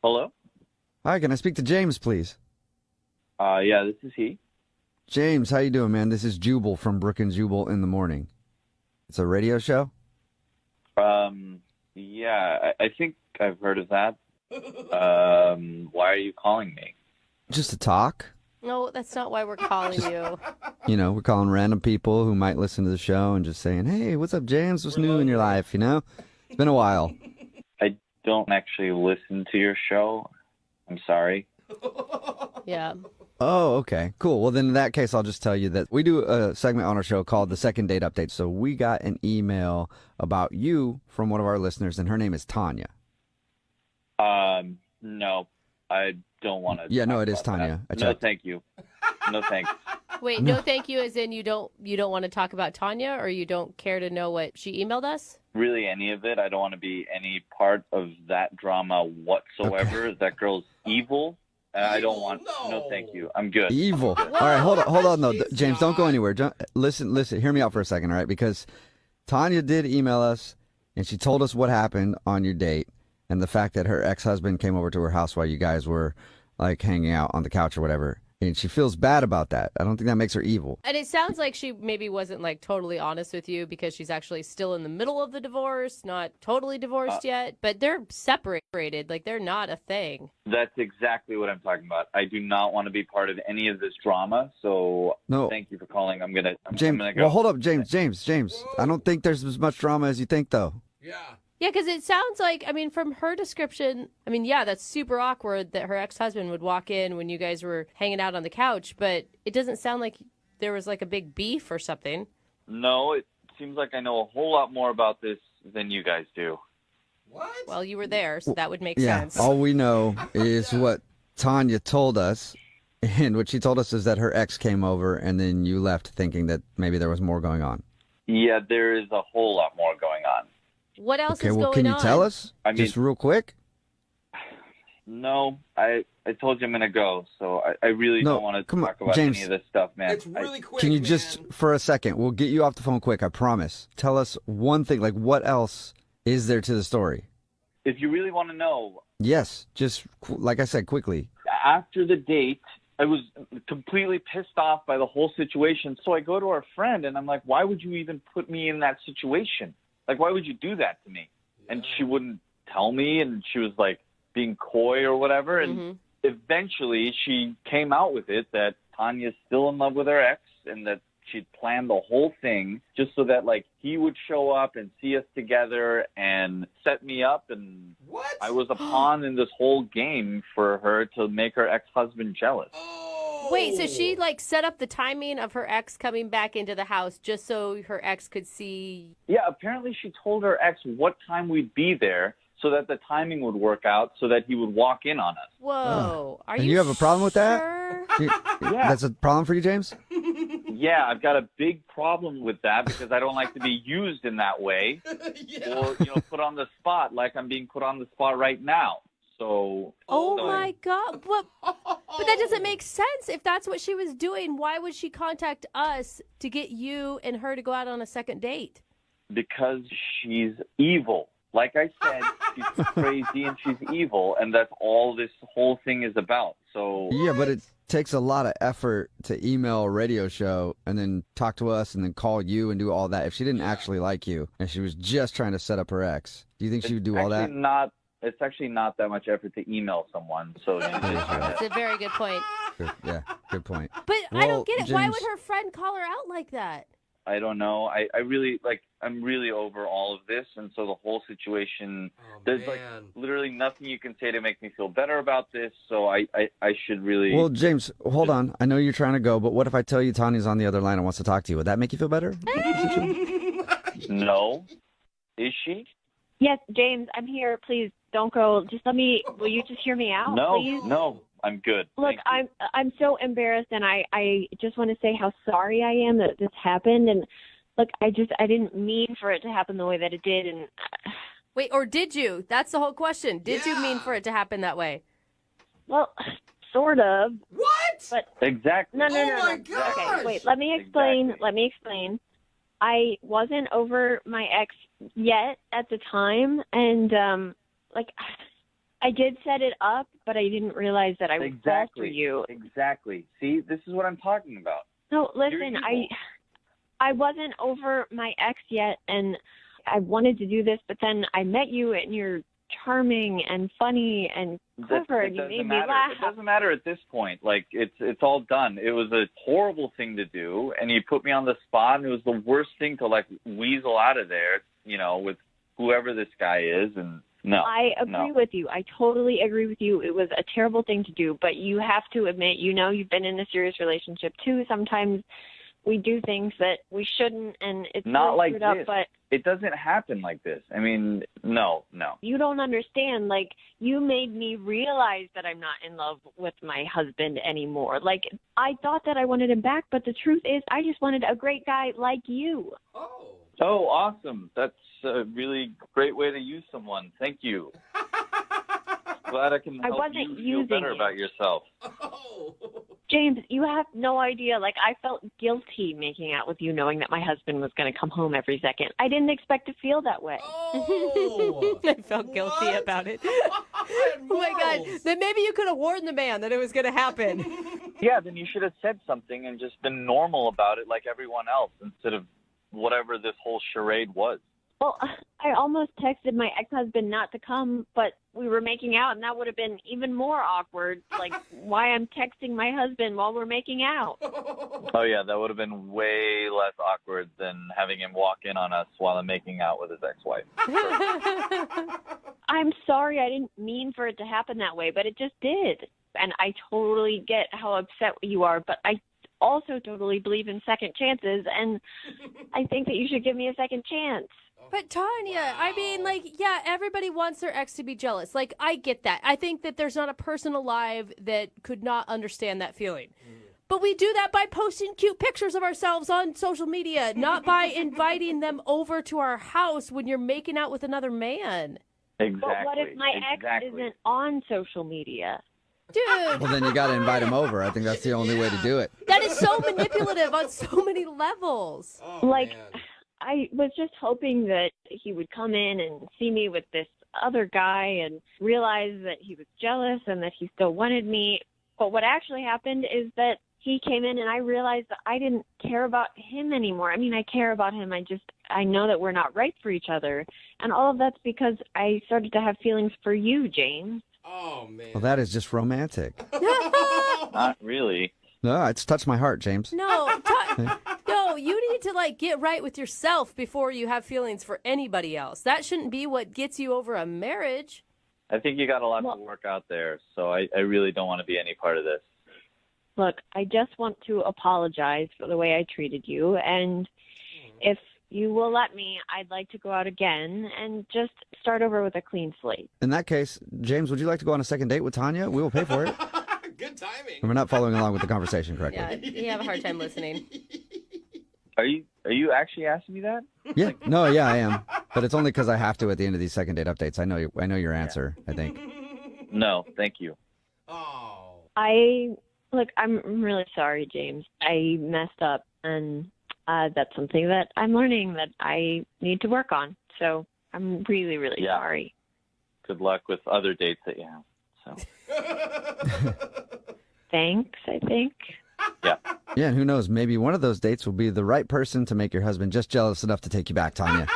Hello? Hi, can I speak to James, please? Yeah, this is he. James, how you doing, man? This is Jubal from Brook and Jubal in the Morning. It's a radio show? Yeah, I think I've heard of that. Why are you calling me? Just to talk. No, that's not why we're calling you. You know, we're calling random people who might listen to the show and just saying, hey, what's up, James? What's new in your life, you know? It's been a while. I don't actually listen to your show. I'm sorry. Yeah. Oh, okay. Cool. Well, then in that case, I'll just tell you that we do a segment on our show called the Second Date Update. So we got an email about you from one of our listeners, and her name is Tanya. No, I don't want to. Yeah, no, it is Tanya. No, thank you. No, thanks. Wait, no thank you as in you don't want to talk about Tanya, or you don't care to know what she emailed us? Really, any of it. I don't want to be any part of that drama whatsoever. Okay. That girl's evil. I don't want. No, thank you. I'm good. Evil. All right, hold on. No, James, don't go anywhere. Listen. Hear me out for a second, all right? Because Tanya did email us, and she told us what happened on your date, and the fact that her ex-husband came over to her house while you guys were like hanging out on the couch or whatever, and she feels bad about that. I don't think that makes her evil. And it sounds like she maybe wasn't like totally honest with you because she's actually still in the middle of the divorce, not totally divorced yet, but they're separated. Like they're not a thing. That's exactly what I'm talking about. I do not want to be part of any of this drama. So No. thank you for calling. I'm gonna go. Well, hold up, James. I don't think there's as much drama as you think, though. Yeah. Yeah, because it sounds like, I mean, from her description, I mean, yeah, that's super awkward that her ex-husband would walk in when you guys were hanging out on the couch, but it doesn't sound like there was like a big beef or something. No, it seems like I know a whole lot more about this than you guys do. What? Well, you were there, so that would make Yeah, sense. all we know is what Tanya told us, and what she told us is that her ex came over, and then you left thinking that maybe there was more going on. Yeah, there is a whole lot more going on. What else Okay, is well, going can on? you tell us? I mean- Just real quick? No, I told you I'm gonna go, so I really No, don't want to come on, talk about James. any of this stuff, man. It's really quick. Can you just, man. for a second, we'll get you off the phone quick, I promise. Tell us one thing, like what else is there to the story? If you really want to know, Yes, just like I said, quickly. after the date, I was completely pissed off by the whole situation. So I go to our friend and I'm like, why would you even put me in that situation? Like, why would you do that to me? And she wouldn't tell me, and she was like being coy or whatever. And eventually she came out with it that Tanya's still in love with her ex and that she'd planned the whole thing just so that like he would show up and see us together and set me up. And What? I was a pawn in this whole game for her to make her ex-husband jealous. Oh. Wait, so she like set up the timing of her ex coming back into the house just so her ex could see? Yeah, apparently she told her ex what time we'd be there so that the timing would work out so that he would walk in on us. Whoa. Are And you you have a problem with that? sure? Yeah. That's a problem for you, James? Yeah, I've got a big problem with that because I don't like to be used in that way Yeah. or, put on the spot like I'm being put on the spot right now. So, Oh so- my God. But that doesn't make sense. If that's what she was doing, why would she contact us to get you and her to go out on a second date? because she's evil. Like I said, she's crazy and she's evil, and that's all this whole thing is about. So, Yeah, but it takes a lot of effort to email a radio show and then talk to us and then call you and do all that. If she didn't actually like you and she was just trying to set up her ex, do you think she would do all that? It's actually not that much effort to email someone. So, That's a very good point. Yeah, good point. But I Well, don't get it. Why James- would her friend call her out like that? I don't know. I really I'm really over all of this, and so the whole situation. Oh, There's man. literally nothing you can say to make me feel better about this. So I should really. Well, James, hold on. I know you're trying to go, but what if I tell you Tanya's on the other line and wants to talk to you? Would that make you feel better? No, is she? Yes, James, I'm here. Please don't go. Just will you just hear me out, No, please? no, I'm good. Look, Thank you. I'm so embarrassed, and I just want to say how sorry I am that this happened. And look, I didn't mean for it to happen the way that it did. And Wait, or did you? That's the whole question. Did you mean Yeah. for it to happen that way? well, sort of. What? But Exactly. no. Oh my Okay, gosh. wait. Let me explain. Exactly. Let me explain. I wasn't over my ex yet at the time, and I did set it up, but I didn't realize that I would fall for you. Exactly. See, this is what I'm talking about. No, listen, I wasn't over my ex yet, and I wanted to do this, but then I met you, and you're charming and funny and clever, and you made me laugh. It doesn't matter at this point. Like, it's all done. It was a horrible thing to do, and you put me on the spot, and it was the worst thing to, like, weasel out of there, you know, with whoever this guy is, and no. I agree with you. I totally agree with you. It was a terrible thing to do, but you have to admit, you know, you've been in a serious relationship, too. Sometimes we do things that we shouldn't, and it's not really like screwed this. Up, but it doesn't happen like this. I mean, no. You don't understand. Like, you made me realize that I'm not in love with my husband anymore. Like, I thought that I wanted him back, but the truth is I just wanted a great guy like you. Oh, awesome. That's a really great way to use someone. Thank you. Glad I can help you feel better about yourself. James, you have no idea. Like, I felt guilty making out with you knowing that my husband was going to come home every second. I didn't expect to feel that way. Oh, I felt guilty about it. Oh, my God. Then maybe you could have warned the man that it was going to happen. Yeah, then you should have said something and just been normal about it like everyone else instead of whatever this whole charade was. Well, I almost texted my ex-husband not to come, but we were making out, and that would have been even more awkward. Like, why I'm texting my husband while we're making out. Oh, yeah, that would have been way less awkward than having him walk in on us while I'm making out with his ex-wife. I'm sorry. I didn't mean for it to happen that way, but it just did. And I totally get how upset you are, but I also totally believe in second chances, and I think that you should give me a second chance. But Tanya, I mean, like, yeah, everybody wants their ex to be jealous. Like, I get that. I think that there's not a person alive that could not understand that feeling. But we do that by posting cute pictures of ourselves on social media, not by inviting them over to our house when you're making out with another man. Exactly. But what if my ex isn't on social media? Dude. Well, then you got to invite him over. I think that's the only way to do it. That is so manipulative on so many levels. Oh, Like, man. I was just hoping that he would come in and see me with this other guy and realize that he was jealous and that he still wanted me. But what actually happened is that he came in and I realized that I didn't care about him anymore. I mean, I care about him. I know that we're not right for each other. And all of that's because I started to have feelings for you, James. Oh, man. Well, that is just romantic. Not really. No, it's touched my heart, James. No, no, you need to, like, get right with yourself before you have feelings for anybody else. That shouldn't be what gets you over a marriage. I think you got a lot to work out there, so I really don't want to be any part of this. Look, I just want to apologize for the way I treated you. And if you will let me, I'd like to go out again and just start over with a clean slate. In that case, James, would you like to go on a second date with Tanya? We will pay for it. Good timing. And we're not following along with the conversation correctly. Yeah, you have a hard time listening. Are you actually asking me that? Yeah, no, yeah, I am. But it's only because I have to at the end of these second date updates. I know your answer, I think. No, thank you. Oh. I'm really sorry, James. I messed up, and that's something that I'm learning that I need to work on. So I'm really, really sorry. Good luck with other dates that you have. So. Thanks, I think. Yeah. Yeah, and who knows, maybe one of those dates will be the right person to make your husband just jealous enough to take you back, Tanya.